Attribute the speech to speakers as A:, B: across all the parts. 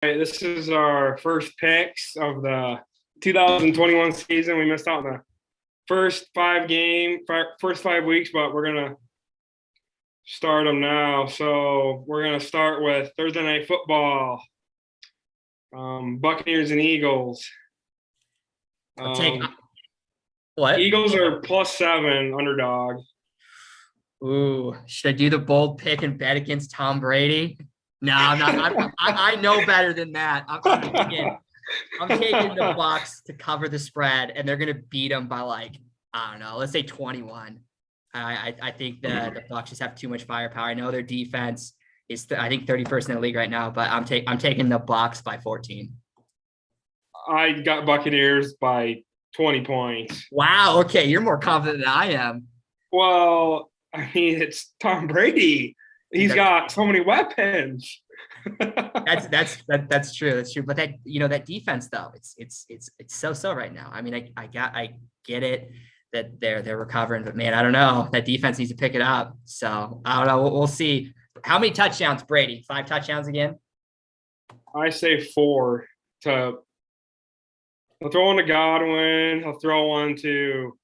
A: This is our first picks of the 2021 season. We missed out on the first 5 weeks, but we're gonna start them now. So we're gonna start with Thursday Night Football, Buccaneers and Eagles.
B: I'll take what?
A: Eagles are +7 underdog.
B: Ooh, should I do the bold pick and bet against Tom Brady? No, I'm not. I know better than that. I'm taking the Bucs to cover the spread, and they're going to beat them by I don't know. Let's say 21. I think the Bucs just have too much firepower. I know their defense is I think 31st in the league right now, but I'm taking the Bucs by 14.
A: I got Buccaneers by 20 points.
B: Wow. Okay, you're more confident than I am.
A: Well, I mean, it's Tom Brady. He's got so many weapons.
B: That's true. That's true. But that defense though, it's so right now. I mean, I get it that they're recovering, but man, I don't know. That defense needs to pick it up. So I don't know. We'll see. How many touchdowns, Brady? 5 touchdowns again?
A: I say 4 to. He'll throw one to Godwin. He'll throw one to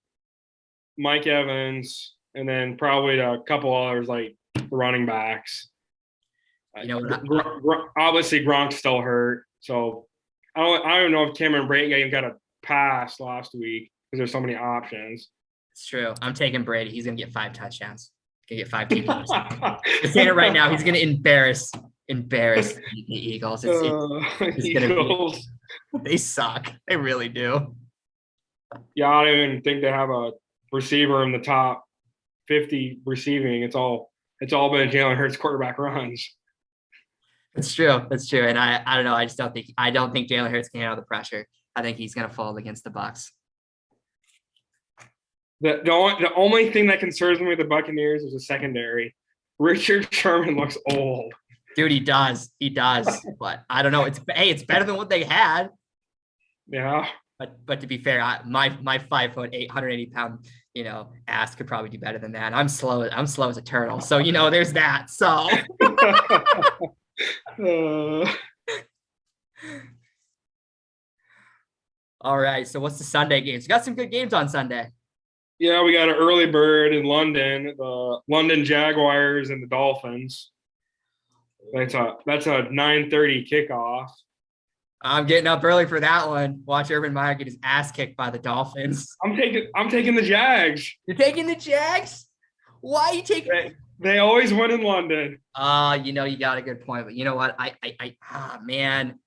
A: Mike Evans, and then probably a couple others like running backs. Obviously Gronk's still hurt, so I don't know if Cameron Brate got a pass last week because there's so many options.
B: It's true. I'm taking Brady. He's gonna get 5 touchdowns. He's gonna get 5 TDs. I'm saying it right now. He's gonna embarrass the Eagles. It's gonna be. They suck. They really do.
A: Yeah, I don't even think they have a receiver in the top 50 receiving. It's all been Jalen Hurts quarterback runs.
B: That's true. And I don't know. I don't think Jalen Hurts can handle the pressure. I think he's gonna fold against the Bucs.
A: The only thing that concerns me with the Buccaneers is the secondary. Richard Sherman looks old.
B: Dude, he does. But I don't know. It's better than what they had.
A: Yeah.
B: But to be fair, my 5'8", 180-pound, ass could probably do better than that. I'm slow as a turtle. So there's that. So all right. So what's the Sunday games? We got some good games on Sunday.
A: Yeah, we got an early bird in London, the London Jaguars and the Dolphins. That's a 9:30 kickoff.
B: I'm getting up early for that one. Watch Urban Meyer get his ass kicked by the Dolphins.
A: I'm taking the Jags.
B: You're taking the Jags? Why are you taking?
A: They always win in London.
B: You got a good point, but you know what? Man,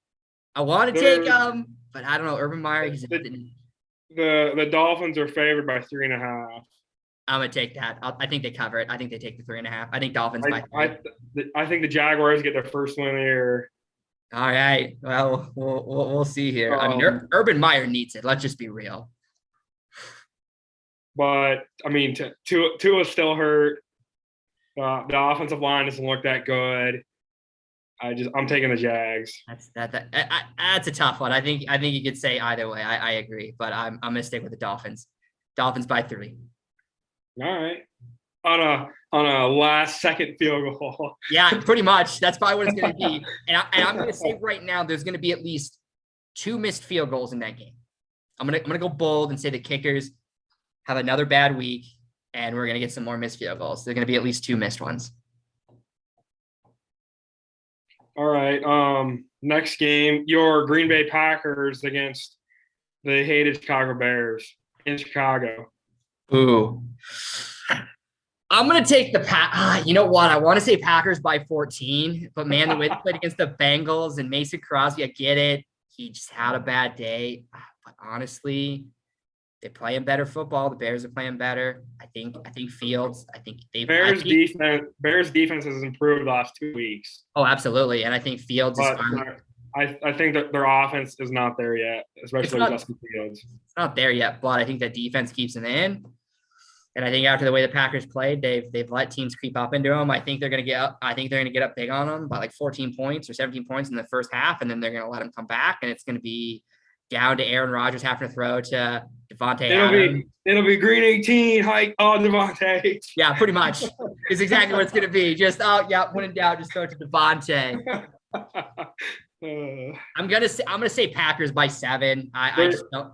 B: I want to take but I don't know. Urban Meyer.
A: The Dolphins are favored by 3.5.
B: I'm gonna take that. I think they cover it. I think they take the 3.5. I think Dolphins by 3.
A: I think the Jaguars get their first win of the year.
B: All right. Well, we'll see here. I mean, Urban Meyer needs it. Let's just be real.
A: But I mean, Tua's still hurt. The offensive line doesn't look that good. I'm taking the Jags.
B: That's a tough one. I think you could say either way. I agree, but I'm gonna stick with the Dolphins. Dolphins by 3.
A: All right. On a last second field goal.
B: Yeah, pretty much. That's probably what it's going to be. And I'm going to say right now, there's going to be at least 2 missed field goals in that game. I'm going to go bold and say the kickers have another bad week, and we're going to get some more missed field goals. There's going to be at least 2 missed ones.
A: All right. Next game, your Green Bay Packers against the hated Chicago Bears in Chicago.
B: Ooh. I'm going to take the you know what? I want to say Packers by 14, but man, the way they played against the Bengals and Mason Crosby, I get it. He just had a bad day. But honestly, they're playing better football. The Bears are playing better. I think Fields,
A: Bears defense has improved the last 2 weeks.
B: Oh, absolutely. And I think Fields is fine.
A: I think that their offense is not there yet, especially Justin Fields.
B: It's not there yet, but I think the defense keeps them in. And I think after the way the Packers played, they've let teams creep up into them. I think they're going to get up big on them by 14 points or 17 points in the first half, and then they're going to let them come back, and it's going to be down to Aaron Rodgers having to throw to Devontae Adams.
A: It'll be green 18, hike on Devontae.
B: Yeah, pretty much. It's exactly what it's going to be. Just when in doubt, just throw it to Devontae. I'm gonna say Packers by 7. I
A: They're-
B: just don't.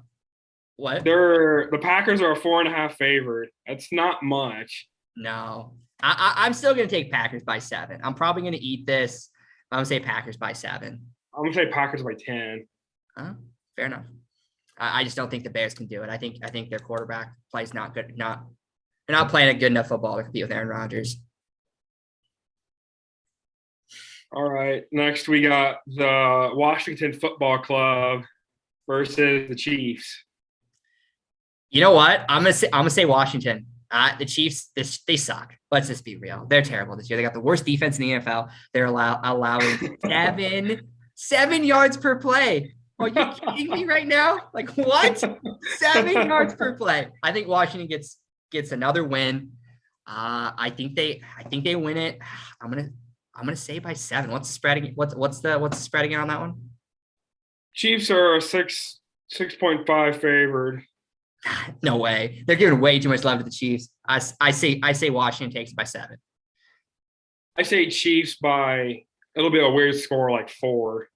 B: What?
A: the Packers are a 4.5 favorite. That's not much.
B: No, I'm still gonna take Packers by 7. I'm probably gonna eat this. I'm gonna say Packers by 7.
A: I'm gonna say Packers by 10.
B: Fair enough. I just don't think the Bears can do it. I think their quarterback plays not good. They're not playing a good enough football to compete with Aaron Rodgers.
A: All right. Next, we got the Washington Football Club versus the Chiefs.
B: You know what? I'm gonna say Washington. The Chiefs, they suck. Let's just be real. They're terrible this year. They got the worst defense in the NFL. They're allowing 7 yards per play. Are you kidding me right now? Like what? 7 yards per play. I think Washington gets another win. I think they win it. I'm gonna say by 7. What's the spread again? What's the spread again on that one?
A: Chiefs are a 6.5 favored.
B: No way. They're giving way too much love to the Chiefs. I say Washington takes it by 7.
A: I say Chiefs by, it'll be a weird score like 4.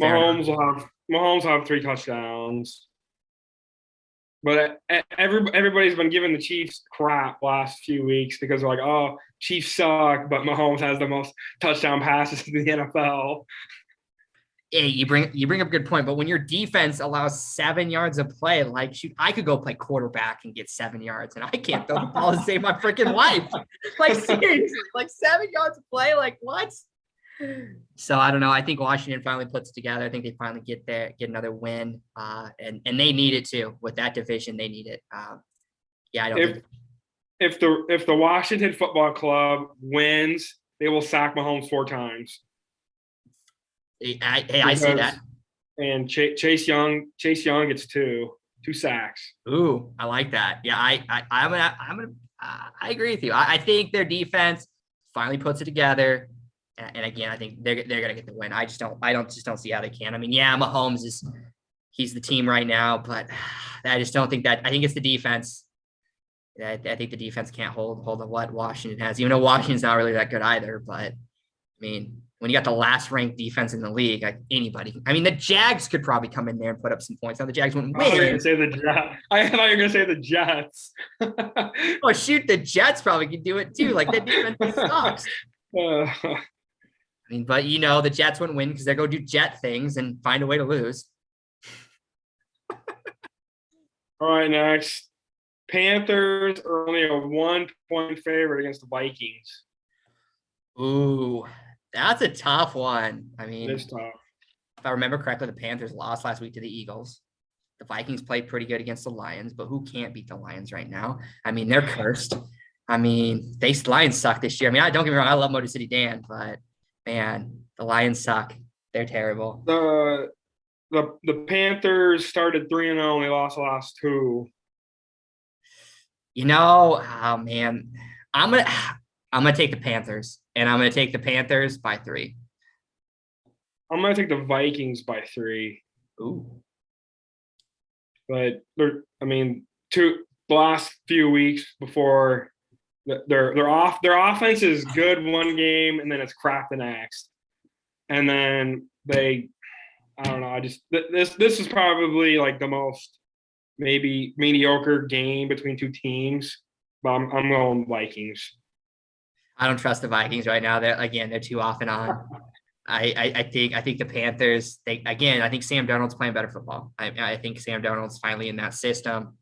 A: Mahomes will have 3 touchdowns. But everybody's been giving the Chiefs crap last few weeks because they're like, oh, Chiefs suck, but Mahomes has the most touchdown passes in the NFL.
B: Hey, you bring up a good point, but when your defense allows 7 yards of play, like shoot, I could go play quarterback and get 7 yards, and I can't throw the ball to save my freaking life. Like seriously, like 7 yards of play, like what? So I don't know. I think Washington finally puts it together. I think they finally get another win, and they need it too. With that division, they need it. Yeah, I don't.
A: If the Washington Football Club wins, they will sack Mahomes 4 times.
B: I see that.
A: And Chase Young gets 2 sacks.
B: Ooh, I like that. Yeah, I agree with you. I think their defense finally puts it together. And again, I think they're gonna get the win. I just don't see how they can. I mean, yeah, Mahomes he's the team right now, but I just don't think that. I think it's the defense. I think the defense can't hold what Washington has, even though Washington's not really that good either. But I mean, when you got the last ranked defense in the league, like anybody. I mean, the Jags could probably come in there and put up some points. Now the Jags wouldn't win.
A: I thought you were gonna say the Jets.
B: Oh shoot, the Jets probably could do it too. Like that defense sucks. I mean, but the Jets wouldn't win because they're going to do Jet things and find a way to lose.
A: All right, next. Panthers are only a 1-point favorite against the Vikings.
B: Ooh, that's a tough one. I mean,
A: It's tough.
B: If I remember correctly, the Panthers lost last week to the Eagles. The Vikings played pretty good against the Lions, but who can't beat the Lions right now? I mean, they're cursed. I mean, Lions suck this year. I mean, don't get me wrong, I love Motor City Dan, but man, the Lions suck. They're terrible.
A: The Panthers started 3-0 and they lost the last 2.
B: Oh man, I'm gonna take the Panthers, and I'm gonna take the Panthers by 3.
A: I'm gonna take the Vikings by 3.
B: Ooh,
A: but the last few weeks before their offense is good one game and then it's crap the next, and then I don't know. This is probably like the most maybe mediocre game between 2 teams, but I'm going Vikings.
B: I don't trust the Vikings right now. They're too off and on. I think the Panthers. I think Sam Darnold's playing better football. I think Sam Darnold's finally in that system.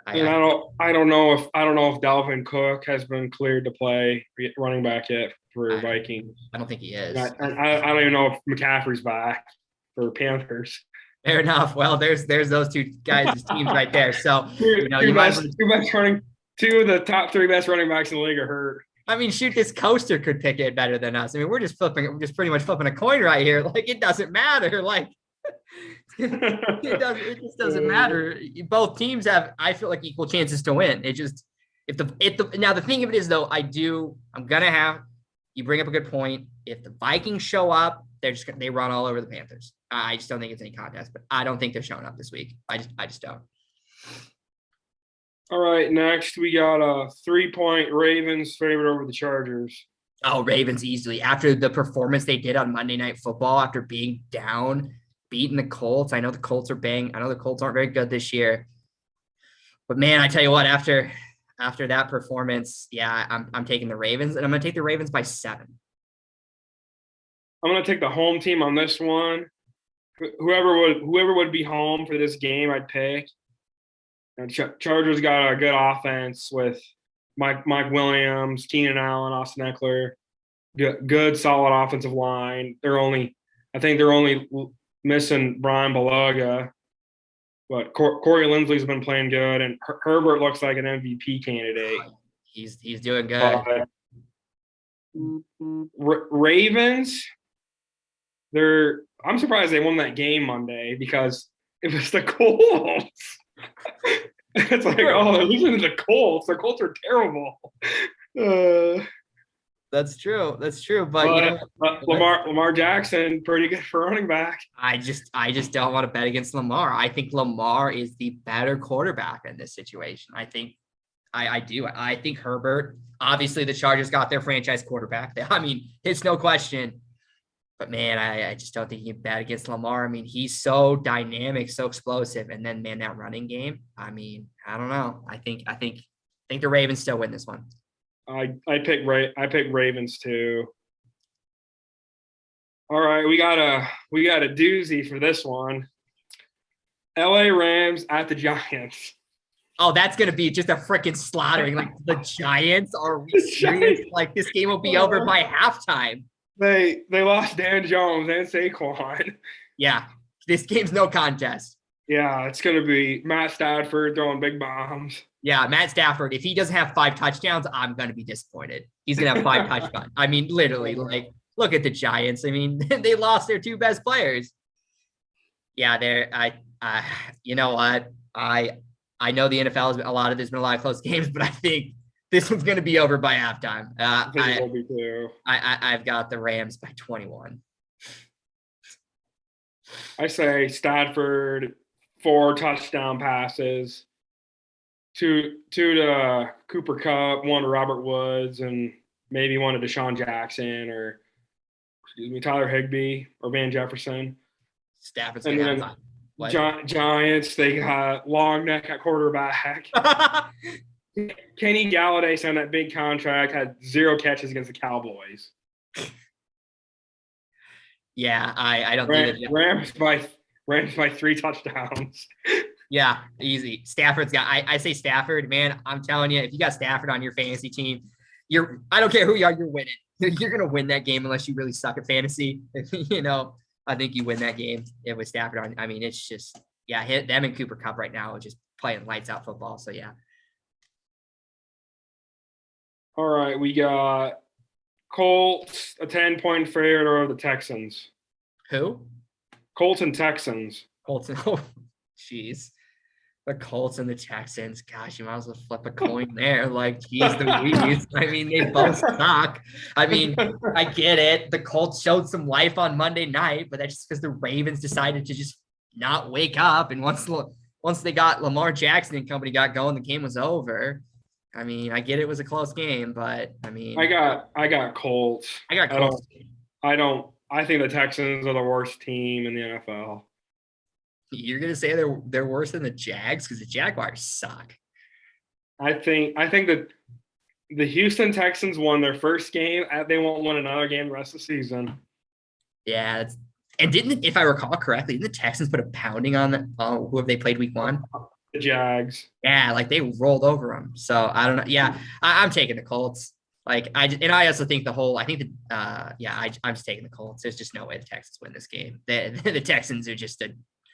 A: I don't know if Dalvin Cook has been cleared to play running back yet for Vikings.
B: I don't think he is.
A: I don't even know if McCaffrey's back for Panthers.
B: Fair enough. Well, there's those 2 guys' teams right there. So
A: two of the top 3 best running backs in the league are hurt.
B: I mean, shoot, this coaster could pick it better than us. I mean, we're just pretty much flipping a coin right here. Like it doesn't matter. Like it just doesn't matter. Both teams have, I feel like, equal chances to win. It just now the thing of it is though, I'm gonna have you bring up a good point. If the Vikings show up, they run all over the Panthers. I just don't think it's any contest, but I don't think they're showing up this week. I just don't.
A: All right, next we got a 3-point Ravens favorite over the Chargers.
B: Oh, Ravens easily. After the performance they did on Monday Night Football, after being down, beating the Colts. I know the Colts are bang. I know the Colts aren't very good this year. But man, I tell you what, after that performance, yeah, I'm taking the Ravens, and I'm gonna take the Ravens by 7.
A: I'm gonna take the home team on this one. Whoever would be home for this game, I'd pick. And Chargers got a good offense with Mike Williams, Keenan Allen, Austin Eckler. Good solid offensive line. I think they're only missing Brian Bulaga, but Corey Linsley's been playing good, and Herbert looks like an MVP candidate.
B: He's doing good.
A: Ravens, I'm surprised they won that game Monday because it was the Colts. It's like, oh, they're losing to the Colts. The Colts are terrible.
B: That's true. But
A: Lamar Jackson, pretty good for running back.
B: I just don't want to bet against Lamar. I think Lamar is the better quarterback in this situation. I think I do. I think Herbert, obviously the Chargers got their franchise quarterback. I mean, it's no question. But man, I just don't think you can bet against Lamar. I mean, he's so dynamic, so explosive. And then man, that running game. I mean, I don't know. I think the Ravens still win this one.
A: I pick Ravens too. All right, we got a doozy for this one. LA Rams at the Giants.
B: Oh, that's gonna be just a freaking slaughtering. Like the Giants, are we serious? Like this game will be over by halftime.
A: They lost Dan Jones and Saquon.
B: Yeah, this game's no contest.
A: Yeah, it's gonna be Matt Stafford throwing big bombs.
B: Yeah, Matt Stafford, if he doesn't have 5 touchdowns, I'm going to be disappointed. He's going to have 5 touchdowns. I mean, literally, like, look at the Giants. I mean, they lost their 2 best players. Yeah, you know what? I know the NFL has a lot of, there's been a lot of close games, but I think this one's going to be over by halftime.
A: I think it will be too.
B: I've got the Rams by 21.
A: I say Stafford, 4 touchdown passes. Two to Cooper Kupp, 1 to Robert Woods, and maybe 1 to Deshaun Jackson or Tyler Higbee or Van Jefferson.
B: Stafford's
A: and then Giants, they got long neck at quarterback. Kenny Galladay signed that big contract, had 0 catches against the Cowboys.
B: Yeah, I don't think
A: Rams by 3 touchdowns.
B: Yeah, easy. Stafford's got. I say Stafford, man. I'm telling you, if you got Stafford on your fantasy team, I don't care who you are, you're winning. You're gonna win that game unless you really suck at fantasy. I think you win that game with Stafford on. I mean, it's just hit them and Cooper Kupp right now are just playing lights out football. So yeah.
A: All right, we got Colts, a 10-point favorite over the Texans.
B: Who?
A: Colts and Texans.
B: Colts. Oh, jeez. The Colts and the Texans. Gosh, you might as well flip a coin there. Like, geez, I mean, they both suck. I mean, I get it. The Colts showed some life on Monday night, but that's just because the Ravens decided to just not wake up. And once they got Lamar Jackson and company got going, the game was over. I mean, I get it was a close game, but I mean,
A: I got Colts.
B: I got Colts.
A: I think the Texans are the worst team in the NFL.
B: You're gonna say they're worse than the Jags because the Jaguars suck.
A: I think that the Houston Texans won their first game. They won't win another game the rest of the season.
B: Yeah, and if I recall correctly, didn't the Texans put a pounding on who have they played week 1?
A: The Jags.
B: Yeah, like they rolled over them. So I don't know. Yeah, I'm taking the Colts. Like I also think I'm just taking the Colts. There's just no way the Texans win this game. The Texans are just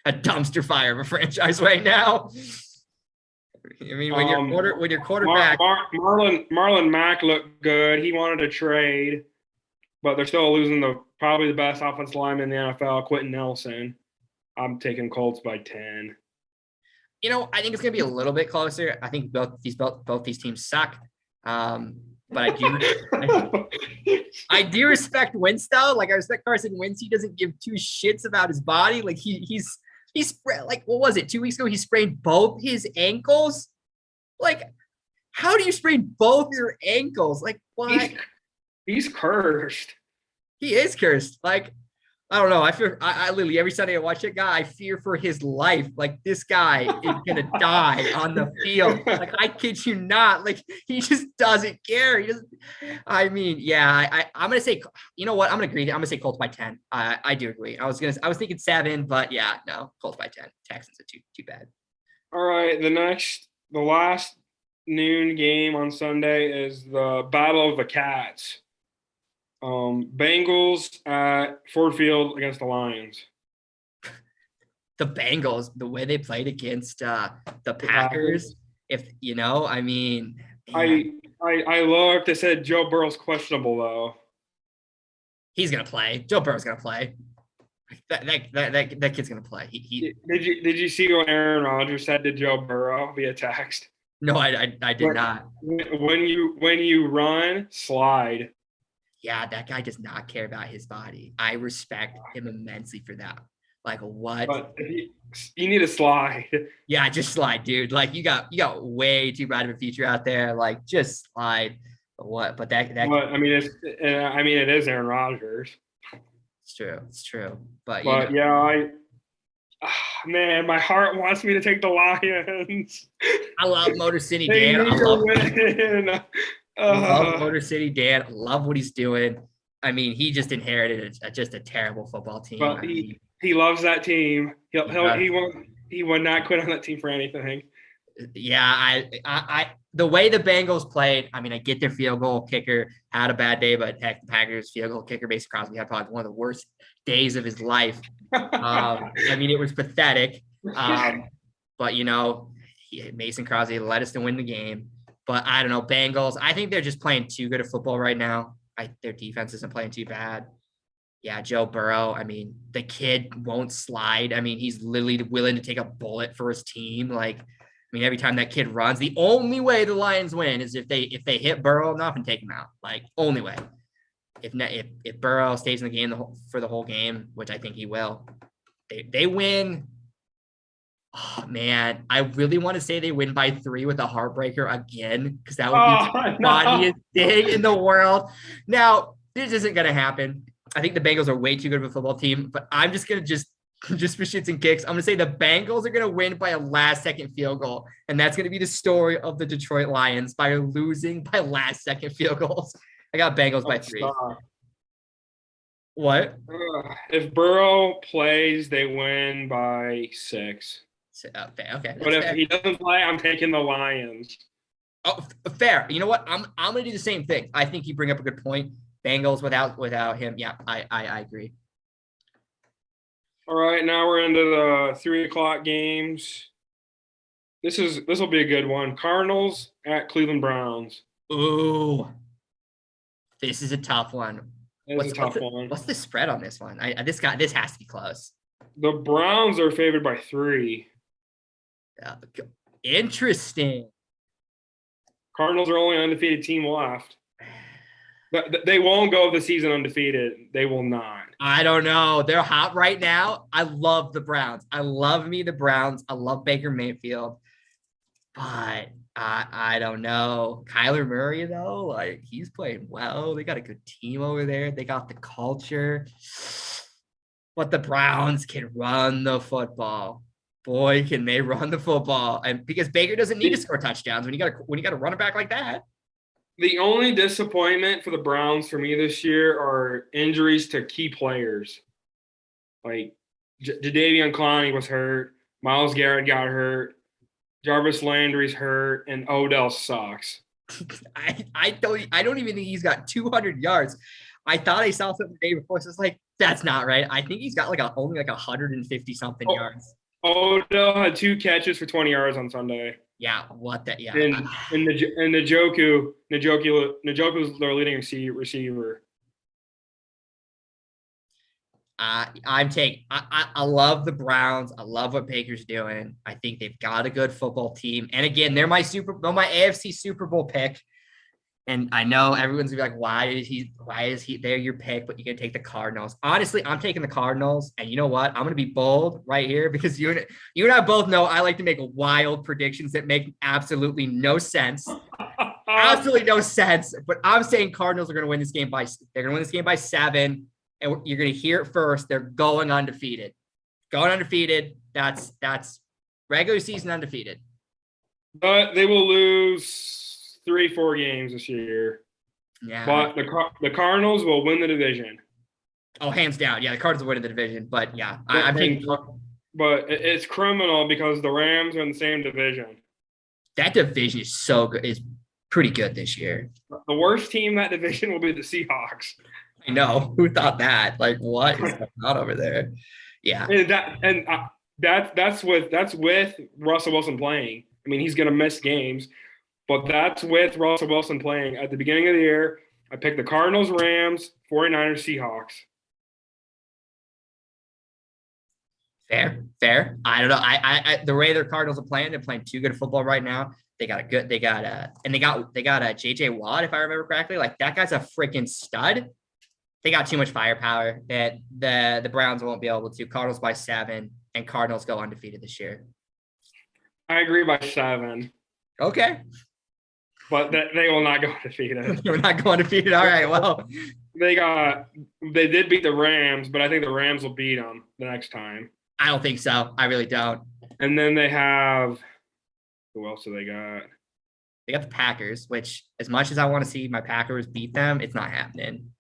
B: a dumpster fire of a franchise right now. I mean, when your quarterback
A: Marlon Mack looked good. He wanted to trade, but they're still losing probably the best offensive lineman in the NFL, Quentin Nelson. I'm taking Colts by 10.
B: I think it's gonna be a little bit closer. I think both these teams suck. But I do respect Wentz though. Like I respect Carson Wentz. He doesn't give 2 shits about his body. Like he's sprained, like, what was it? 2 weeks ago, he sprained both his ankles. Like, how do you sprain both your ankles? Like, what?
A: He's cursed.
B: He is cursed. Like, I don't know. I literally every Sunday I watch that guy, I fear for his life. Like this guy is gonna die on the field. Like I kid you not. Like he just doesn't care. He doesn't. I mean, yeah. I'm gonna say. You know what? I'm gonna agree. I'm gonna say Colts by 10. I do agree. I was thinking 7, but yeah, no, Colts by 10. Texans are too bad.
A: All right, the last noon game on Sunday is the Battle of the Cats. Bengals at Ford Field against the Lions.
B: The Bengals, the way they played against the Packers, if you know, I mean,
A: I looked. They said Joe Burrow's questionable though.
B: He's gonna play. Joe Burrow's gonna play. That kid's gonna play.
A: Did you see what Aaron Rodgers said to Joe Burrow via text?
B: No, I did not.
A: When you run, slide.
B: Yeah, that guy does not care about his body. I respect him immensely for that. Like what?
A: But you need to slide.
B: Yeah, just slide, dude. Like you got way too bright of a future out there. Like just slide. But what? But that.
A: But I mean, it is Aaron Rodgers.
B: It's true. It's true. But
A: yeah, man, my heart wants me to take the Lions.
B: I love Motor City
A: They
B: Dan.
A: need to win.
B: Love Motor City Dan. Love what he's doing. I mean, he just inherited just a terrible football team.
A: But he loves that team. He would not quit on that team for anything.
B: Yeah, I the way the Bengals played, I mean, I get their field goal kicker had a bad day, but heck, the Packers field goal kicker, Mason Crosby, had probably one of the worst days of his life. I mean, it was pathetic. But you know, Mason Crosby led us to win the game. But I don't know, Bengals. I think they're just playing too good at football right now. Their defense isn't playing too bad. Yeah, Joe Burrow. I mean, the kid won't slide. I mean, he's literally willing to take a bullet for his team. Like, I mean, every time that kid runs, the only way the Lions win is if they hit Burrow enough and take him out. Like, only way. If Burrow stays in the game for the whole game, which I think he will, they win. Oh man, I really want to say they win by 3 with a heartbreaker again, because that would be the funniest thing in the world. Now, this isn't gonna happen. I think the Bengals are way too good of a football team, but I'm just gonna just for shits and kicks, I'm gonna say the Bengals are gonna win by a last-second field goal, and that's gonna be the story of the Detroit Lions by losing by last-second field goals. I got Bengals by 3.
A: Stop.
B: What?
A: If Burrow plays, they win by 6.
B: Okay.
A: But if
B: fair.
A: he doesn't play, I'm taking the Lions.
B: Oh, fair. You know what? I'm gonna do the same thing. I think you bring up a good point. Bengals without him. Yeah, I agree.
A: All right, now we're into the 3:00 games. This will be a good one. Cardinals at Cleveland Browns.
B: Ooh, this is a tough one.
A: It's a tough one.
B: What's the spread on this one? This has to be close.
A: The Browns are favored by 3.
B: Interesting.
A: Cardinals are only undefeated team left. They won't go the season undefeated. They will not.
B: I don't know. They're hot right now. I love the Browns. I love the Browns. I love Baker Mayfield. But I don't know. Kyler Murray, though, like he's playing well. They got a good team over there. They got the culture. But the Browns can run the football. Boy, can they run the football. And because Baker doesn't need to score touchdowns when you got a running back like that.
A: The only disappointment for the Browns for me this year are injuries to key players. Like Jadeveon Clowney was hurt, Myles Garrett got hurt, Jarvis Landry's hurt, and Odell sucks.
B: I don't even think he's got 200 yards. I thought I saw something the day before, so it's like that's not right. I think he's got only 150 something yards.
A: Odell had 2 catches for 20 yards on Sunday.
B: Yeah, what that? Yeah,
A: and Njoku's their leading receiver.
B: I'm taking. I love the Browns. I love what Baker's doing. I think they've got a good football team. And again, they're my AFC Super Bowl pick. And I know everyone's gonna be like, why is he they're your pick, but you're gonna take the Cardinals. Honestly, I'm taking the Cardinals, and you know what? I'm gonna be bold right here because you and I both know I like to make wild predictions that make absolutely no sense. absolutely no sense. But I'm saying Cardinals are going to win this game by. They're going to win this game by 7, and you're going to hear it first. They're going undefeated. Going undefeated. That's regular season undefeated.
A: But they will lose 3-4 games this year.
B: Yeah.
A: But the Cardinals will win the division.
B: Oh, hands down. Yeah, the Cardinals will win the division. But yeah, I'm taking.
A: But it's criminal because the Rams are in the same division.
B: That division is so good. Is pretty good this year.
A: The worst team in that division will be the Seahawks.
B: I know. Who thought that? Like, what is going on over there? Yeah.
A: And that's with Russell Wilson playing. I mean, he's going to miss games, but that's with Russell Wilson playing. At the beginning of the year, I picked the Cardinals, Rams, 49ers, Seahawks.
B: Fair. I don't know. I the way their Cardinals are playing, they're playing too good football right now. They got JJ Watt, if I remember correctly. Like, that guy's a freaking stud. They got too much firepower that the Browns won't be able to. Cardinals by 7, and Cardinals go undefeated this year.
A: I agree by 7.
B: Okay.
A: But they will not go undefeated.
B: We're not going undefeated. All right. Well,
A: they did beat the Rams, but I think the Rams will beat them the next time.
B: I don't think so. I really don't.
A: And then they have who else do they got?
B: They got the Packers, which, as much as I want to see my Packers beat them, it's not happening.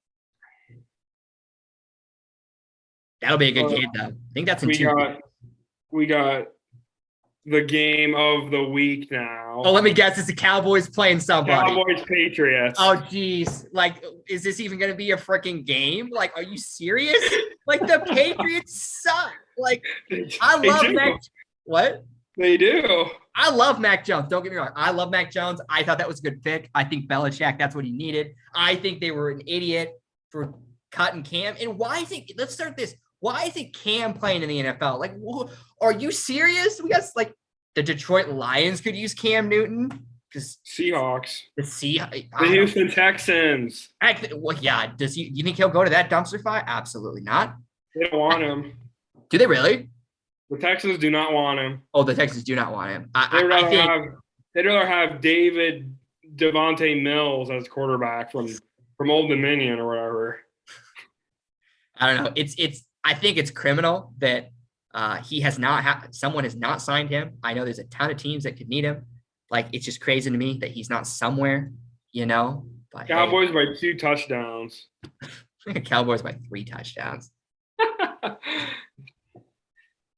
B: That'll be a good game, though. I think that's in 2
A: We got the game of the week now.
B: Oh, let me guess. It's the Cowboys playing somebody.
A: Cowboys Patriots.
B: Oh, geez. Like, is this even going to be a freaking game? Like, are you serious? Like, the Patriots suck. Like, I love Mac. What?
A: They do.
B: I love Mac Jones. Don't get me wrong. I love Mac Jones. I thought that was a good pick. I think Belichick, that's what he needed. I think they were an idiot for cutting Cam. And let's start this. Why isn't Cam playing in the NFL? Like, are you serious? We got, like, the Detroit Lions could use Cam Newton. Because
A: Seahawks.
B: The
A: Houston Texans.
B: Well, yeah. You think he'll go to that dumpster fire? Absolutely not.
A: They don't want him.
B: Do they really?
A: The Texans do not want him.
B: Oh, the Texans do not want him.
A: They'd rather have David Devontae Mills as quarterback from Old Dominion or whatever.
B: I don't know. I think it's criminal that someone has not signed him. I know there's a ton of teams that could need him. Like, it's just crazy to me that he's not somewhere, But
A: Cowboys by 2 touchdowns.
B: Cowboys by 3 touchdowns.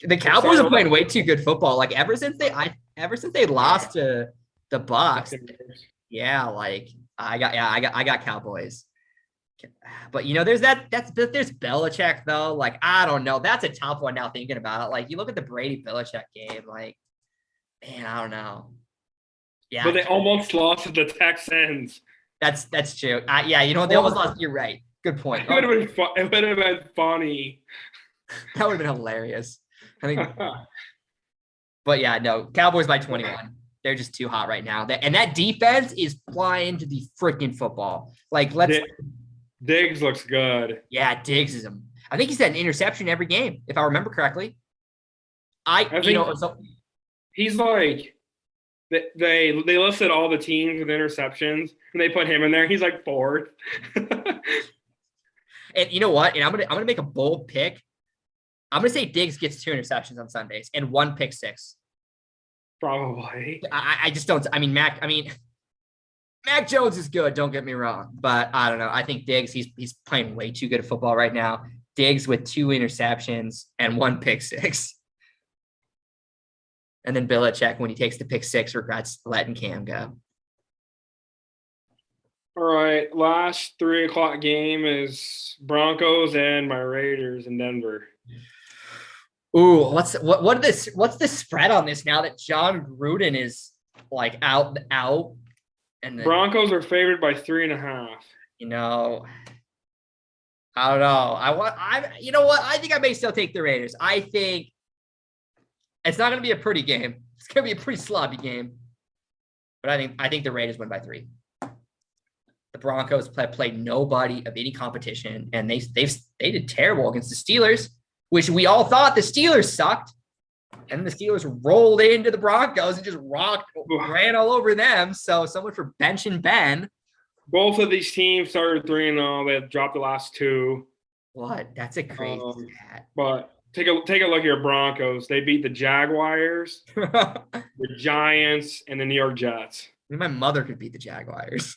B: The Cowboys are playing way too good football. Like, ever since they lost to the Bucks. Yeah, like I got Cowboys. But there's there's Belichick though. Like, I don't know. That's a tough one now thinking about it. Like, you look at the Brady Belichick game, like, man, I don't know. Yeah.
A: But they almost lost to the Texans.
B: That's true. They almost lost. You're right. Good point.
A: It would have been funny.
B: That would have been hilarious. I think. But yeah, no, Cowboys by 21. They're just too hot right now. And that defense is flying to the freaking football. Like,
A: Diggs looks good.
B: Yeah, Diggs is I think he's had an interception every game, if I remember correctly.
A: He's like, they listed all the teams with interceptions, and they put him in there. He's like 4th.
B: And you know what? And I'm gonna make a bold pick. I'm gonna say Diggs gets 2 interceptions on Sundays and 1 pick 6.
A: Probably.
B: I just don't. I mean, Mac Jones is good. Don't get me wrong, but I don't know. I think Diggs, he's playing way too good at football right now. Diggs with 2 interceptions and 1 pick 6. And then Belichick, when he takes the pick 6, regrets letting Cam go.
A: All right, last 3:00 game is Broncos and my Raiders in Denver.
B: Ooh, what's the spread on this now that John Gruden is like out, and
A: Broncos are favored by 3.5.
B: I don't know. You know what? I think I may still take the Raiders. I think it's not going to be a pretty game. It's going to be a pretty sloppy game. But I think the Raiders win by 3. The Broncos played nobody of any competition, and they did terrible against the Steelers, which we all thought the Steelers sucked. And the Steelers rolled into the Broncos and just ran all over them. So someone for benching Ben.
A: Both of these teams started 3-0. They dropped the last two.
B: What? That's a crazy stat.
A: But take a look here, Broncos. They beat the Jaguars, the Giants, and the New York Jets.
B: My mother could beat the Jaguars.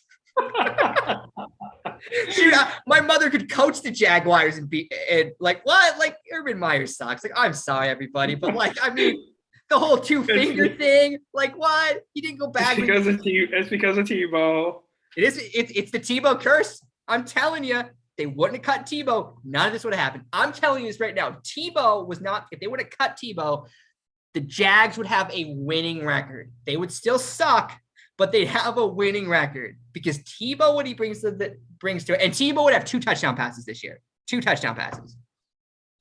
B: Shoot, my mother could coach the Jaguars and like what? Like Urban Meyer sucks. Like I'm sorry, everybody, but like I mean, the whole 2-finger thing. Like what? He didn't go back.
A: It's because of Tebow.
B: It's the Tebow curse. I'm telling you, they wouldn't have cut Tebow. None of this would have happened. I'm telling you this right now. Tebow was not. If they would have cut Tebow, the Jags would have a winning record. They would still suck, but they'd have a winning record because Tebow, what he brings to it, and Tebow would have 2 touchdown passes this year. 2 touchdown passes.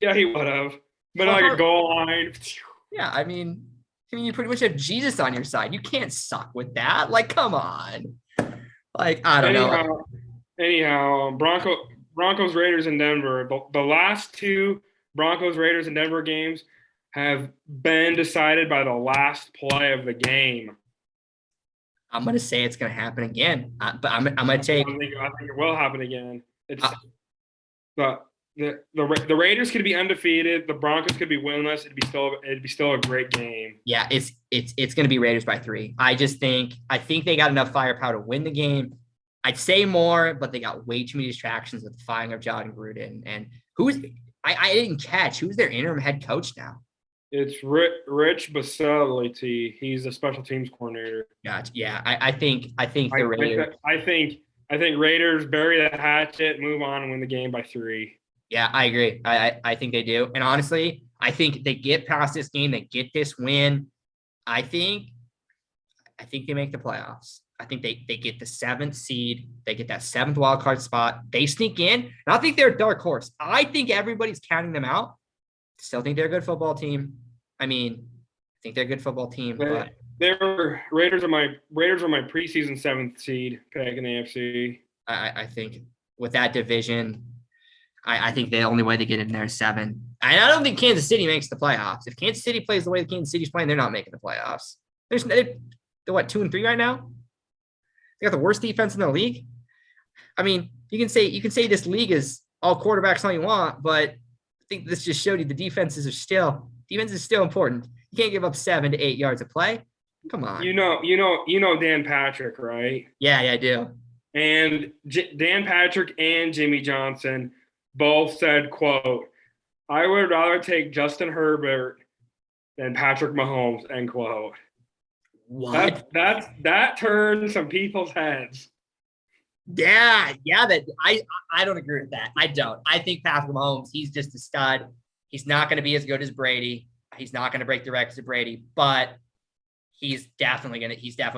A: Yeah, he would have. But like a goal line.
B: Yeah, I mean, you pretty much have Jesus on your side. You can't suck with that. Like, come on. Like, I don't know.
A: Anyhow, Broncos, Raiders, in Denver. The last 2 Broncos, Raiders, and Denver games have been decided by the last play of the game.
B: I'm gonna say it's gonna happen again, but I'm gonna take.
A: I think it will happen again. It's the Raiders could be undefeated. The Broncos could be winless. It'd be still a great game.
B: Yeah, it's gonna be Raiders by 3. I think they got enough firepower to win the game. I'd say more, but they got way too many distractions with the firing of John Gruden. And I didn't catch who's their interim head coach now.
A: It's Rich Basile. He's a special teams coordinator.
B: Gotcha. Yeah, I think the Raiders.
A: I think Raiders bury the hatchet, move on, and win the game by 3.
B: Yeah, I agree. I think they do. And honestly, I think they get past this game. They get this win. I think they make the playoffs. I think they get the 7th seed. They get that 7th wild card spot. They sneak in. And I think they're a dark horse. I think everybody's counting them out. Still think they're a good football team. I mean, I think they're a good football team. But
A: Raiders are my preseason 7th seed pick in the AFC.
B: I think with that division, I think the only way to get in there is 7. And I don't think Kansas City makes the playoffs. If Kansas City plays the way the Kansas City's playing, they're not making the playoffs. They're what, 2-3 right now? They got the worst defense in the league. I mean, you can say this league is all quarterbacks all you want, but I think this just showed you the defense is still important. You can't give up 7 to 8 yards of play. Come on.
A: You know Dan Patrick, right?
B: Yeah, I do.
A: And Dan Patrick and Jimmy Johnson both said, quote, "I would rather take Justin Herbert than Patrick Mahomes," end quote.
B: What?
A: That turned some people's heads.
B: Yeah. That I don't agree with that. I don't. I think Patrick Mahomes, he's just a stud. He's not going to be as good as Brady. He's not going to break the records of Brady, but he's definitely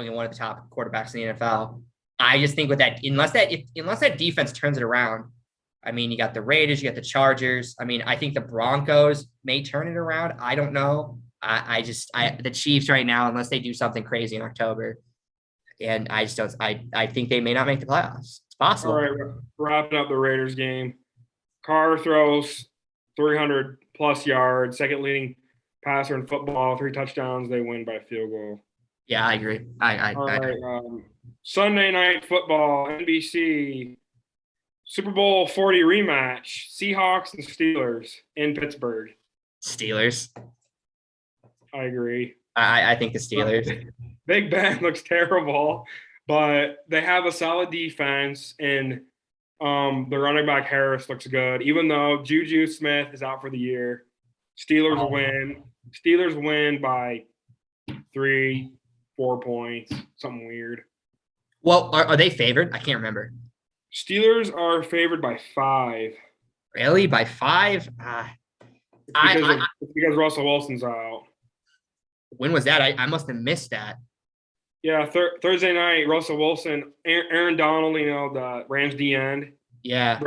B: one of the top quarterbacks in the NFL. I just think with that, unless that defense turns it around, I mean, you got the Raiders, you got the Chargers. I mean, I think the Broncos may turn it around. I don't know. The Chiefs right now, unless they do something crazy in October, and I just don't. I think they may not make the playoffs. It's possible.
A: All right, wrapping up the Raiders game. Carr throws 300 plus yards, second leading passer in football, 3 touchdowns. They win by field goal.
B: Yeah, I agree.
A: All right. Sunday Night Football, NBC, Super Bowl 40 rematch, Seahawks and Steelers in Pittsburgh.
B: Steelers.
A: I agree.
B: I think the Steelers.
A: Big Ben looks terrible, but they have a solid defense, and the running back Harris looks good. Even though Juju Smith is out for the year, Steelers win. Steelers win by 3-4 points, something weird.
B: Well, are they favored? I can't remember.
A: Steelers are favored by 5.
B: Really? By 5?
A: Because Russell Wilson's out.
B: When was that? I must have missed that.
A: Yeah, Thursday night, Russell Wilson, Aaron Donald, the Rams D end.
B: Yeah.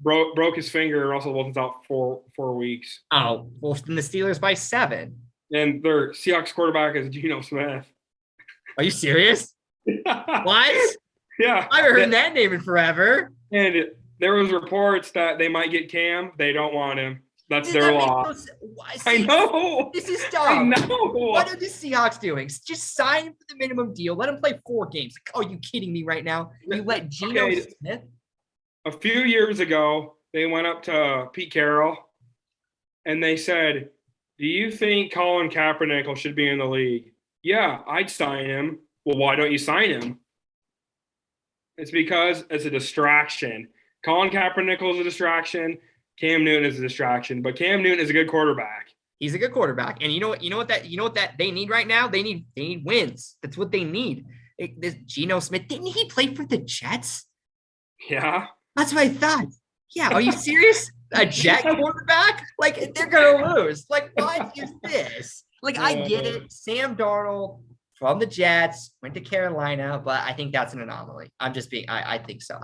A: Broke his finger, and Russell Wilson's out for 4 weeks.
B: Oh, well, then the Steelers by 7.
A: And their Seahawks quarterback is Geno Smith.
B: Are you serious? What?
A: Yeah.
B: I haven't heard that name in forever.
A: And there was reports that they might get Cam. They don't want him. That's
B: Does
A: their
B: that make
A: law.
B: no sense? Why?
A: I
B: See,
A: know.
B: this is
A: I
B: dumb.
A: know.
B: What are the Seahawks doing? Just sign him for the minimum deal. Let him play 4 games. Like, are you kidding me right now? You let Geno
A: Okay.
B: Smith.
A: A few years ago, they went up to Pete Carroll and they said, "Do you think Colin Kaepernick should be in the league?" Yeah, I'd sign him. Well, why don't you sign him? It's because it's a distraction. Colin Kaepernick is a distraction. Cam Newton is a distraction, but Cam Newton is a good quarterback.
B: He's a good quarterback, and you know what they need right now. They need wins. That's what they need. This Geno Smith, didn't he play for the Jets?
A: Yeah.
B: That's what I thought. Yeah, are you serious? A Jet quarterback? Like, they're gonna lose. Like, what is this? Like, I get it. Sam Darnold from the Jets went to Carolina, but I think that's an anomaly. I'm just being. I think so.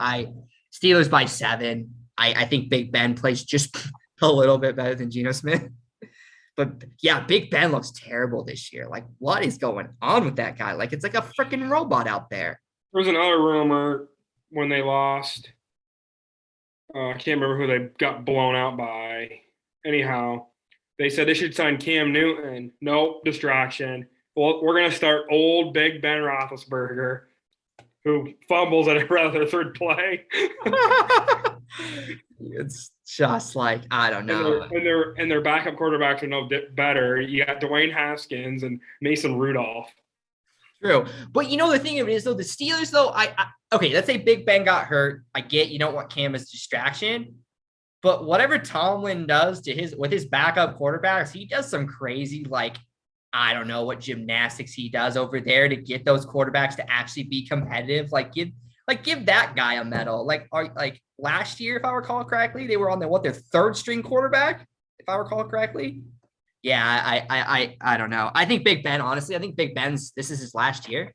B: Steelers by 7. I think Big Ben plays just a little bit better than Geno Smith. But yeah, Big Ben looks terrible this year. Like, what is going on with that guy? Like, it's like a freaking robot out there.
A: There was another rumor when they lost. I can't remember who they got blown out by. Anyhow, they said they should sign Cam Newton. Nope, distraction. Well, we're going to start old Big Ben Roethlisberger, who fumbles at every third play.
B: It's just like, I don't know.
A: And their backup quarterbacks are no better. You got Dwayne Haskins and Mason Rudolph.
B: True. But you know, the thing of it is, though, the Steelers, though, okay, let's say Big Ben got hurt. I get you don't want Cam as distraction. But whatever Tomlin does with his backup quarterbacks, he does some crazy, like, I don't know what gymnastics he does over there to get those quarterbacks to actually be competitive. Give that guy a medal. Like last year, if I recall correctly, they were on their 3rd string quarterback, if I recall correctly. Yeah, I don't know. I think Big Ben, honestly, this is his last year.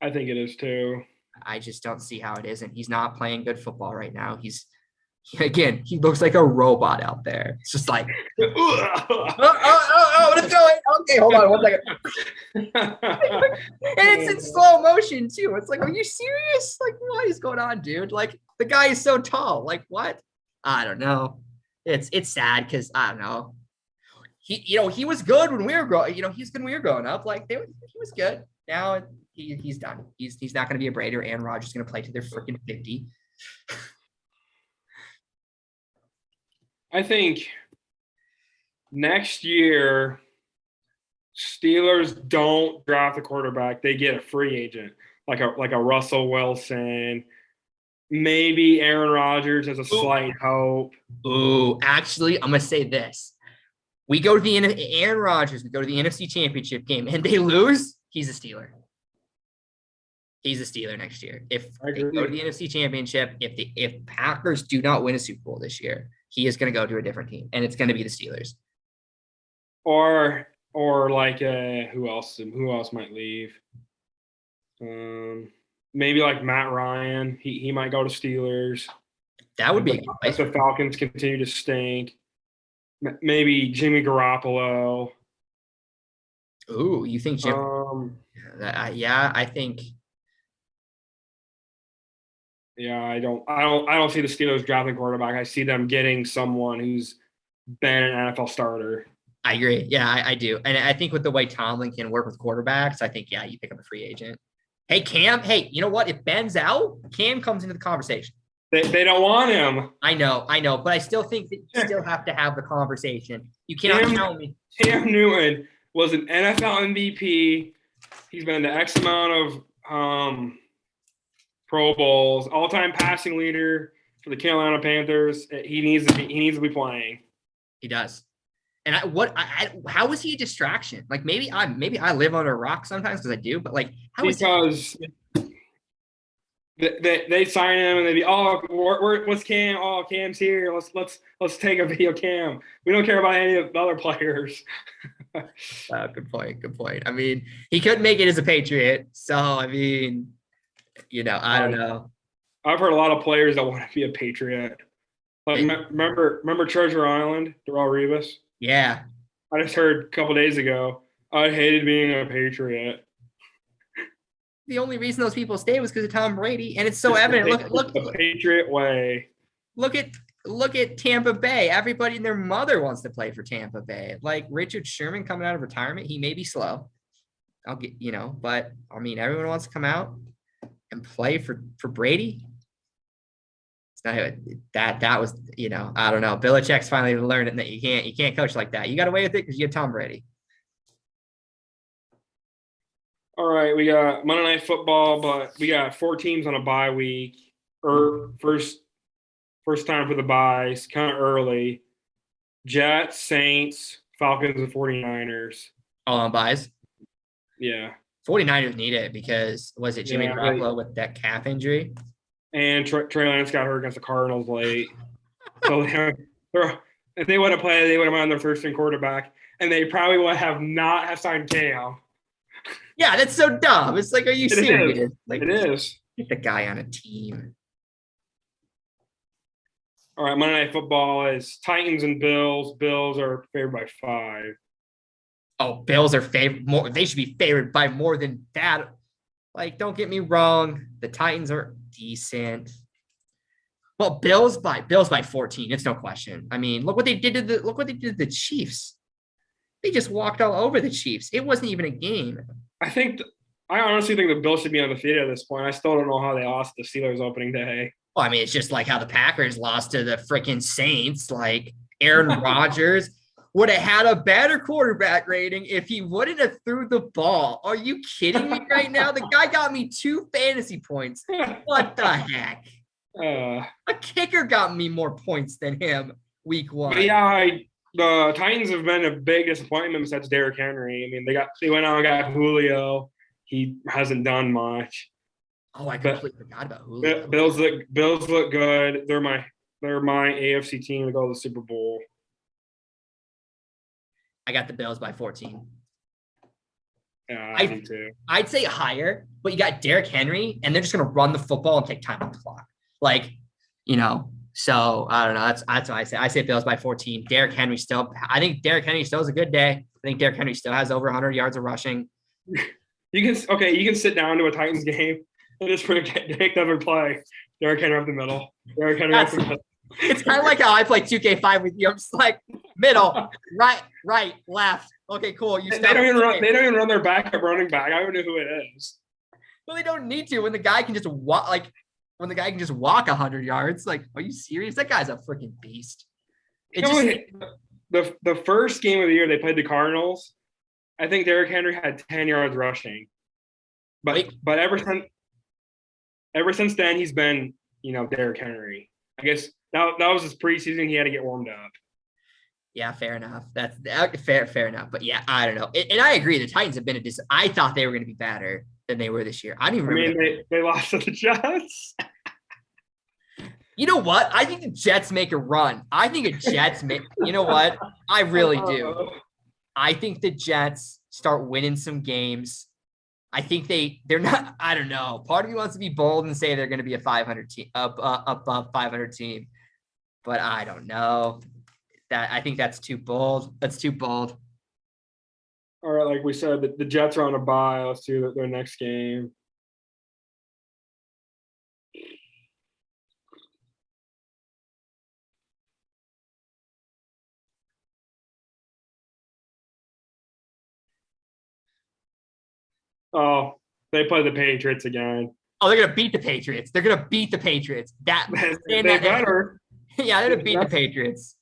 A: I think it is too.
B: I just don't see how it isn't. He's not playing good football right now. He looks like a robot out there. It's just like, what is going? Okay, hold on 1 second. And it's in slow motion too. It's like, are you serious? Like, what is going on, dude? Like, the guy is so tall. Like, what? I don't know. It's sad because I don't know. He was good when we were growing. He's good when we were growing up. Like, he was good. Now he's done. He's not going to be a Brady or Aaron Rodgers going to play to their freaking 50.
A: I think next year, Steelers don't draft a quarterback; they get a free agent, like a Russell Wilson, maybe Aaron Rodgers as a slight hope.
B: Ooh, actually, I'm gonna say this: we go to Aaron Rodgers. We go to the NFC Championship game, and they lose. He's a Steeler. He's a Steeler next year. If they go to the NFC Championship, if Packers do not win a Super Bowl this year, he is going to go to a different team, and it's going to be the Steelers.
A: Or like who else might leave? Maybe like Matt Ryan. He might go to Steelers.
B: That would be a good place.
A: The Falcons continue to stink. Maybe Jimmy Garoppolo.
B: Ooh, you think Jim? Yeah, I think.
A: Yeah, I don't see the Steelers drafting quarterback. I see them getting someone who's been an NFL starter.
B: I agree. Yeah, I do. And I think with the way Tomlin can work with quarterbacks, I think, yeah, you pick up a free agent. Hey, Cam, you know what? If Ben's out, Cam comes into the conversation.
A: They don't want him.
B: I know. But I still think that you still have to have the conversation. You cannot tell me.
A: Cam Newton was an NFL MVP. He's been to X amount of Pro Bowls, all-time passing leader for the Carolina Panthers. He needs to be playing.
B: He does. And how is he a distraction? Like, maybe I live under a rock sometimes because I do, but like,
A: because they sign him and they be, what's Cam? Oh, Cam's here. Let's take a video Cam. We don't care about any of the other players.
B: Good point. I mean, he couldn't make it as a Patriot, so I mean, I don't know.
A: I've heard a lot of players that want to be a Patriot. Like, remember Treasure Island, Darrelle Revis?
B: Yeah.
A: I just heard a couple days ago, I hated being a Patriot.
B: The only reason those people stayed was because of Tom Brady, and it's so evident. Look,
A: the Patriot way.
B: Look at look at Tampa Bay. Everybody and their mother wants to play for Tampa Bay. Like Richard Sherman coming out of retirement, he may be slow. I'll get, but I mean, everyone wants to come out and play for Brady. It's not that was, I don't know. Belichick's finally learned that you can't coach like that. You got away with it because you have Tom Brady.
A: All right, we got Monday Night Football, but we got 4 teams on a bye week. Or first time for the byes, kind of early. Jets, Saints, Falcons, and 49ers.
B: All on byes?
A: Yeah.
B: 49ers need it because was it Jimmy Garoppolo with that calf injury?
A: And Trey Lance got hurt against the Cardinals late. So if they would have played, they would have been on their first string quarterback, and they probably would have not have signed Cam.
B: Yeah, that's so dumb. It's like, are you serious? Like,
A: it is.
B: Get the guy on a team.
A: All right, Monday Night Football is Titans and Bills. Bills are favored by 5.
B: Oh, Bills are favored more. They should be favored by more than that. Like, don't get me wrong. The Titans are decent. Well, Bills by 14. It's no question. I mean, look what they did to the Chiefs. They just walked all over the Chiefs. It wasn't even a game.
A: I honestly think the Bills should be undefeated at this point. I still don't know how they lost the Steelers opening day.
B: Well, I mean, it's just like how the Packers lost to the freaking Saints. Like Aaron Rodgers would have had a better quarterback rating if he wouldn't have threw the ball. Are you kidding me right now? The guy got me 2 fantasy points. What the heck? A kicker got me more points than him week 1.
A: Yeah, the Titans have been a big disappointment besides Derrick Henry. I mean, they went out and got Julio. He hasn't done much.
B: Oh, I completely forgot about Julio.
A: Bills look good. They're my AFC team to go to the Super Bowl.
B: I got the Bills by 14.
A: Yeah, I do too.
B: I'd say higher, but you got Derrick Henry, and they're just going to run the football and take time on the clock. Like, so I don't know. That's what I say. I say Bills by 14. I think Derrick Henry still has a good day. I think Derrick Henry still has over 100 yards of rushing.
A: You can sit down to a Titans game and just take them play. Derrick Henry up the middle. Derrick Henry up the middle.
B: It's kind of like how I play 2K5 with you. I'm just like middle, right, left. Okay, cool.
A: They don't even run their backup running back. I don't know who it is.
B: Well, they don't need to when the guy can just walk. Like when the guy can just walk 100 yards. Like, are you serious? That guy's a freaking beast.
A: The first game of the year they played the Cardinals. I think Derrick Henry had 10 yards rushing, but ever since then he's been Derrick Henry. I guess that was his preseason. He had to get warmed up.
B: Yeah, fair enough. That's fair enough. But yeah, I don't know. And I agree. The Titans have been I thought they were going to be better than they were this year. I don't even remember.
A: They lost to the Jets.
B: You know what? I think the Jets make a run. I think the Jets make. You know what? I really do. I think the Jets start winning some games. I think they're not. I don't know. Part of me wants to be bold and say they're going to be a 500 team, above 500 team, but I don't know. I think that's too bold. That's too bold.
A: All right, like we said, the Jets are on a bye. Let's do their next game. Oh, they play the Patriots again.
B: Oh, they're gonna beat the Patriots. They're gonna beat the Patriots.
A: They better.
B: Yeah, they're gonna beat the Patriots.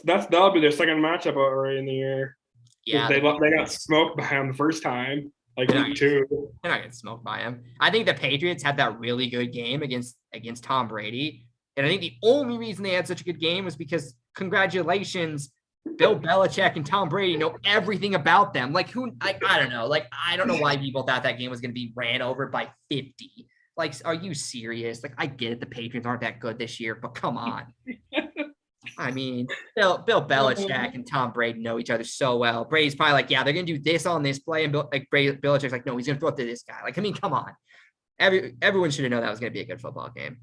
A: That'll be their second matchup already in the year.
B: Yeah,
A: they got smoked by them the first time, like week 2.
B: They're not getting smoked by him. I think the Patriots had that really good game against Tom Brady, and I think the only reason they had such a good game was because congratulations. Bill Belichick and Tom Brady know everything about them. Like I don't know. Like, I don't know why people thought that game was going to be ran over by 50. Like, are you serious? Like, I get it. The Patriots aren't that good this year, but come on. I mean, Bill Belichick and Tom Brady know each other so well. Brady's probably like, yeah, they're going to do this on this play. And Belichick's like, no, he's going to throw it to this guy. Like, I mean, come on. Everyone should have known that was going to be a good football game.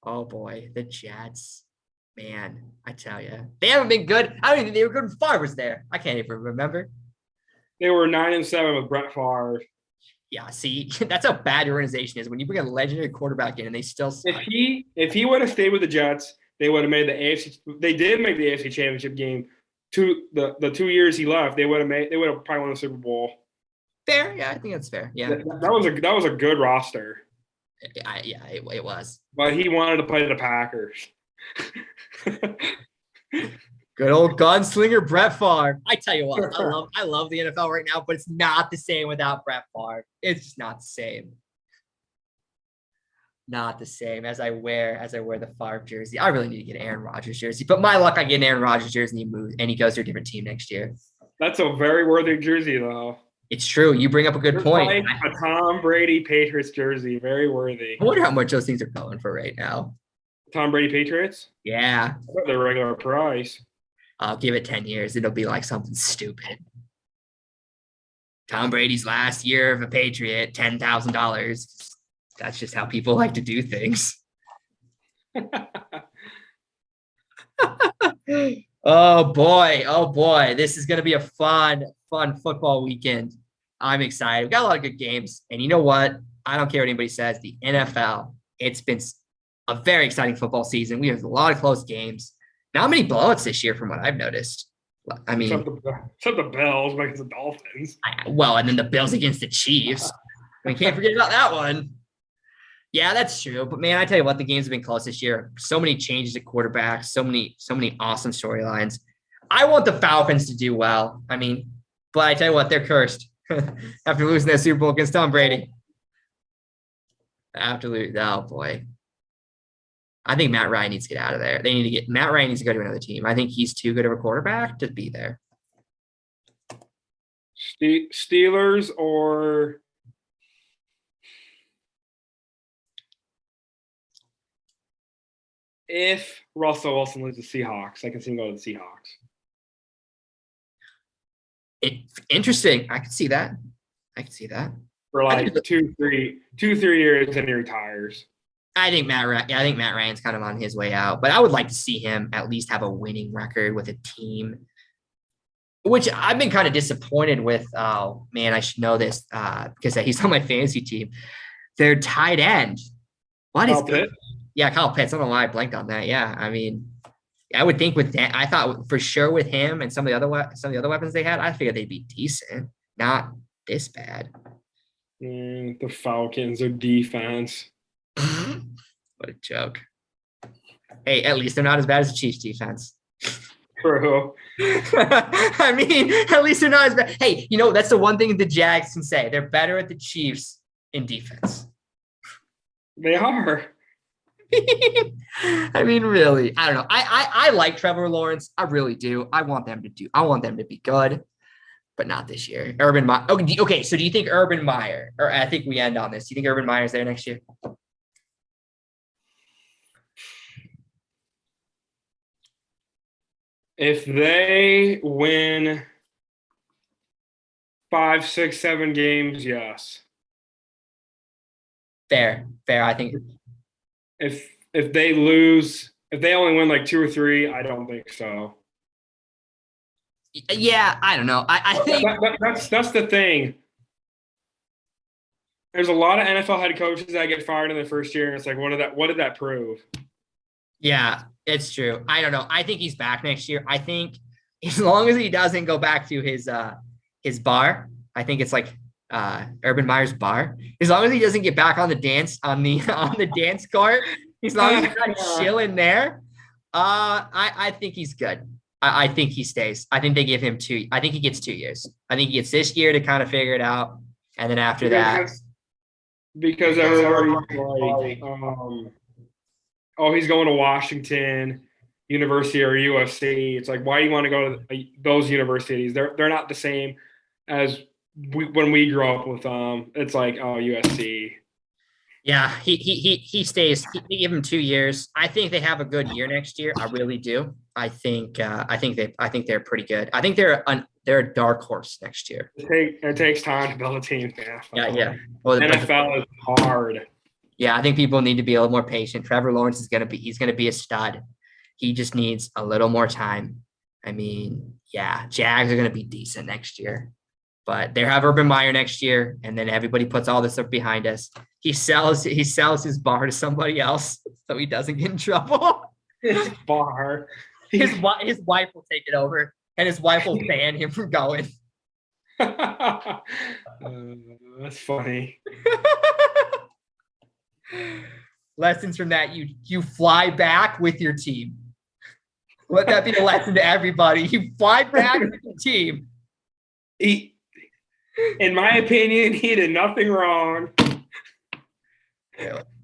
B: Oh, boy. The Jets. Man, I tell you, they haven't been good. I don't even think they were good when Favre was there. I can't even remember.
A: They were 9-7 with Brett Favre.
B: Yeah, see, that's how bad your organization is when you bring a legendary quarterback in and they still suck.
A: If he would have stayed with the Jets, they would have made the AFC. They did make the AFC Championship game. The 2 years he left, they would have probably won the Super Bowl.
B: Fair, yeah, I think that's fair. Yeah,
A: That was a good roster.
B: It was.
A: But he wanted to play the Packers.
B: Good old gunslinger Brett Favre. I tell you what, I love the NFL right now, but it's not the same without Brett Favre. It's just not the same. Not the same as I wear the Favre jersey. I really need to get an Aaron Rodgers jersey, but my luck, I get an Aaron Rodgers jersey and he moves and he goes to a different team next year.
A: That's a very worthy jersey, though.
B: It's true. You bring up a good point.
A: Like a Tom Brady Patriots jersey, very worthy.
B: I wonder how much those things are going for right now.
A: Tom Brady Patriots?
B: Yeah.
A: I bet they're regular price.
B: I'll give it 10 years. It'll be like something stupid. Tom Brady's last year of a Patriot, $10,000. That's just how people like to do things. Oh boy. This is going to be a fun football weekend. I'm excited. We've got a lot of good games. And you know what? I don't care what anybody says. The NFL, it's been a very exciting football season. We have a lot of close games. Not many blowouts this year from what I've noticed. I mean,
A: except the Bills against the Dolphins.
B: And then the Bills against the Chiefs. We can't forget about that one. Yeah, that's true. But man, I tell you what, the games have been close this year. So many changes at quarterback, so many awesome storylines. I want the Falcons to do well. I mean, but I tell you what, they're cursed after losing that Super Bowl against Tom Brady. Oh boy. I think Matt Ryan needs to get out of there. Matt Ryan needs to go to another team. I think he's too good of a quarterback to be there.
A: Steelers or if Russell Wilson leaves the Seahawks, I can see him go to the Seahawks.
B: Interesting. I can see that.
A: For like 2-3 years and he retires.
B: I think Matt Ryan's kind of on his way out, but I would like to see him at least have a winning record with a team, which I've been kind of disappointed with. Oh man, I should know this because he's on my fantasy team. Their tight end.
A: Kyle Pitts?
B: Yeah, Kyle Pitts. I don't know why I blanked on that. Yeah, I mean, I would think with that, I thought for sure with him and some of the other weapons they had, I figured they'd be decent, not this bad.
A: The Falcons, their defense.
B: What a joke. Hey, at least they're not as bad as the Chiefs defense.
A: True.
B: I mean, at least they're not as bad. Hey, that's the one thing the Jags can say. They're better at the Chiefs in defense.
A: They are.
B: I mean, really, I don't know. I like Trevor Lawrence. I really do. I want them to be good, but not this year. Urban Meyer. Okay. So do you think Urban Meyer, or I think we end on this. Do you think Urban Meyer's there next year?
A: If they win 5, 6, 7 games, yes.
B: Fair. I think
A: if they lose, if they only win like 2 or 3, I don't think so.
B: Yeah, I don't know. I think
A: that's the thing. There's a lot of NFL head coaches that get fired in their first year, and it's like, what did that prove?
B: Yeah, it's true. I don't know. I think he's back next year. I think as long as he doesn't go back to his bar, I think it's like Urban Meyer's bar. As long as he doesn't get back on the dance on the dance court, as long as he's not chilling there, I think he's good. I think he stays. I think they give him 2. I think he gets 2 years. I think he gets this year to kind of figure it out, and then after that,
A: because everybody's like, he's going to Washington University or USC. It's like, why do you want to go to those universities? They're not the same as when we grew up with them. It's like, USC.
B: Yeah, he stays. They give him 2 years. I think they have a good year next year. I really do. I think they're pretty good. I think they're a dark horse next year.
A: It takes time to build a team.
B: Yeah. Well,
A: NFL is hard.
B: Yeah, I think people need to be a little more patient. Trevor Lawrence he's gonna be a stud. He just needs a little more time. I mean, yeah, Jags are gonna be decent next year. But they have Urban Meyer next year, and then everybody puts all this stuff behind us. He sells his bar to somebody else so he doesn't get in trouble.
A: His bar.
B: His wife will take it over, and his wife will ban him from going.
A: That's funny.
B: Lessons from that: you fly back with your team. Let that be a lesson to everybody. You fly back with your team.
A: In my opinion, he did nothing wrong.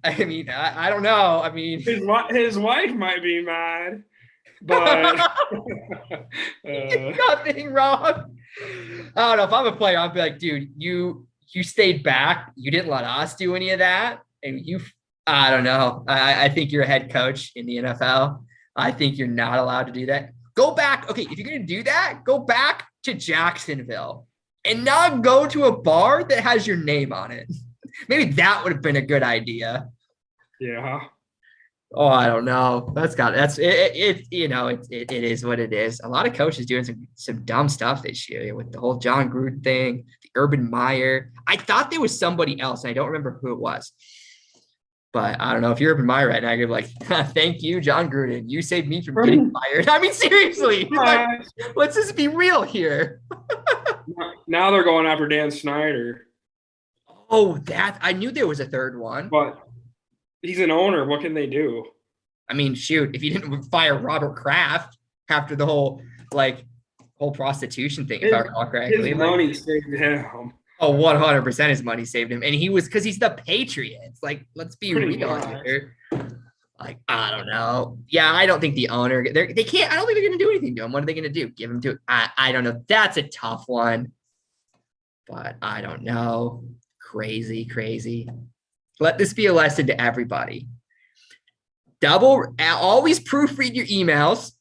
B: I mean, I don't know. I mean,
A: his wife might be mad, but
B: nothing wrong. I don't know. If I'm a player, I'd be like, dude, you stayed back. You didn't let us do any of that, and I don't know. I think you're a head coach in the NFL. I think you're not allowed to do that. Go back. Okay, if you're gonna do that, go back to Jacksonville. And not go to a bar that has your name on it. Maybe that would have been a good idea.
A: Yeah.
B: Oh, I don't know. It is what it is. A lot of coaches doing some dumb stuff this year with the whole John Gruden thing, the Urban Meyer. I thought there was somebody else, and I don't remember who it was. But I don't know if you're Urban Meyer right now, you're like, thank you, John Gruden. You saved me from getting fired. I mean, seriously. Like, let's just be real here.
A: Now they're going after Dan Snyder.
B: Oh, I knew there was a third one.
A: But he's an owner. What can they do?
B: I mean, shoot, if you didn't fire Robert Kraft after the whole prostitution thing, if I recall correctly.
A: His money saved him.
B: Oh, 100% his money saved him. And because he's the Patriots. Like, let's be
A: Pretty
B: real
A: much.
B: here. Like, I don't know. Yeah, I don't think the owner, they can't, I don't think they're going to do anything to him. What are they going to do? Give him to, I don't know. That's a tough one. But I don't know. Crazy. Let this be a lesson to everybody. Always proofread your emails.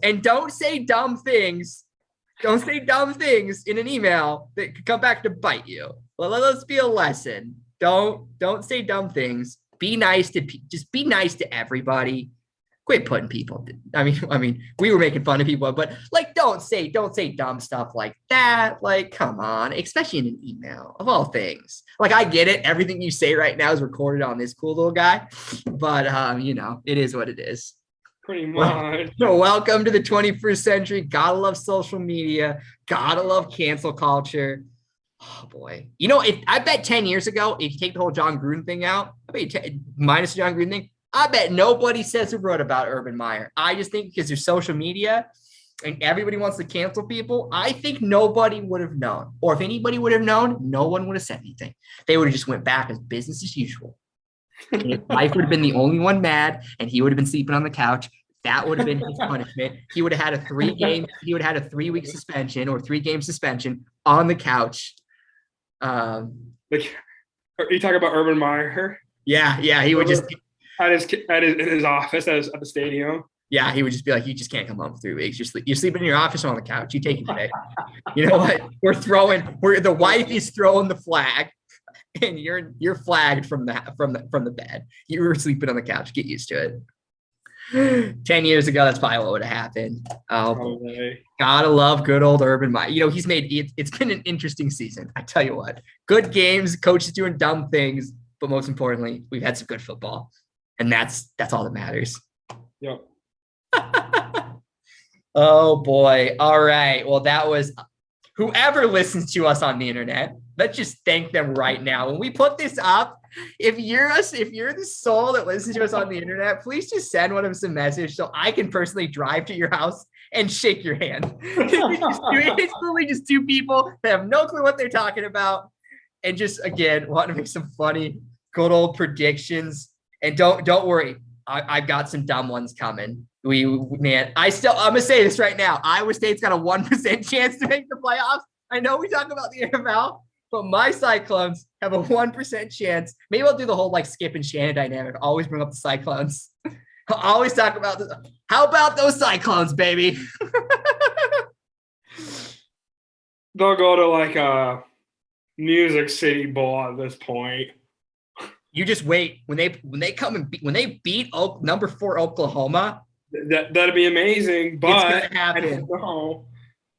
B: And don't say dumb things. Don't say dumb things in an email that could come back to bite you. Well, let's be a lesson. Don't say dumb things. Be nice to everybody. Quit putting people. I mean, we were making fun of people, but like, don't say dumb stuff like that. Like, come on, especially in an email of all things. Like, I get it. Everything you say right now is recorded on this cool little guy, but it is what it is.
A: Pretty much.
B: Welcome to the 21st century. Gotta love social media. Gotta love cancel culture. Oh boy. I bet 10 years ago, if you take the whole John Gruden thing out, minus the John Gruden thing, I bet nobody says a word about Urban Meyer. I just think because there's social media and everybody wants to cancel people, I think nobody would have known. Or if anybody would have known, no one would have said anything. They would have just went back as business as usual. And his wife would have been the only one mad, and he would have been sleeping on the couch. That would have been his punishment. He would have had a 3-week suspension or 3-game suspension on the couch.
A: Are you talking about Urban Meyer?
B: Yeah. He would just
A: at his office at the stadium.
B: Yeah, he would just be like, "You just can't come home for 3 weeks. You're sleeping in your office or on the couch. You take it today." You know what? The wife is throwing the flag, and you're flagged from the bed. You were sleeping on the couch. Get used to it. 10 years ago, that's probably what would have happened. Gotta love good old Urban Meyer. It's been an interesting season. I tell you what, good games, coaches doing dumb things, but most importantly, we've had some good football, and that's all that matters.
A: Yep.
B: Oh boy. All right. Well, that was whoever listens to us on the internet. Let's just thank them right now. When we put this up, if you're the soul that listens to us on the internet, please just send one of us a message so I can personally drive to your house and shake your hand. It's really just two people that have no clue what they're talking about and just, again, want to make some funny, good old predictions. And don't worry, I've got some dumb ones coming. I'm gonna say this right now. Iowa State's got a 1% chance to make the playoffs. I know we talk about the NFL, but my Cyclones have a 1% chance. Maybe I'll do the whole Skip and Shannon dynamic. Always bring up the Cyclones. I'll always talk about this. How about those Cyclones, baby?
A: They'll go to a Music City Bowl at this point.
B: You just wait when they come and when they beat number 4 Oklahoma.
A: That'd be amazing, but
B: it's gonna happen.
A: I don't know.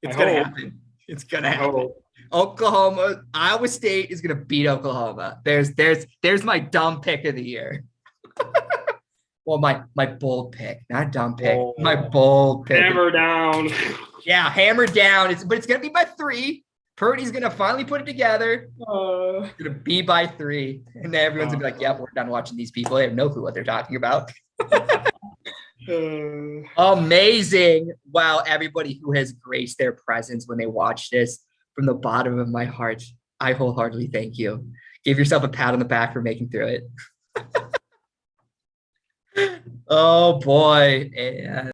B: It's gonna happen. It's gonna happen.
A: Oh,
B: Oklahoma, Iowa State is gonna beat Oklahoma. There's my dumb pick of the year. Well, my bold pick, not dumb pick. My bold pick.
A: hammer down.
B: Yeah, hammer down. But it's gonna be by 3. Purdy's gonna finally put it together. It's gonna be by 3, and then everyone's gonna be like, "Yep, we're done watching these people. They have no clue what they're talking about." Amazing! Wow, everybody who has graced their presence when they watch this, from the bottom of my heart, I wholeheartedly thank you. Give yourself a pat on the back for making through it. Oh boy. And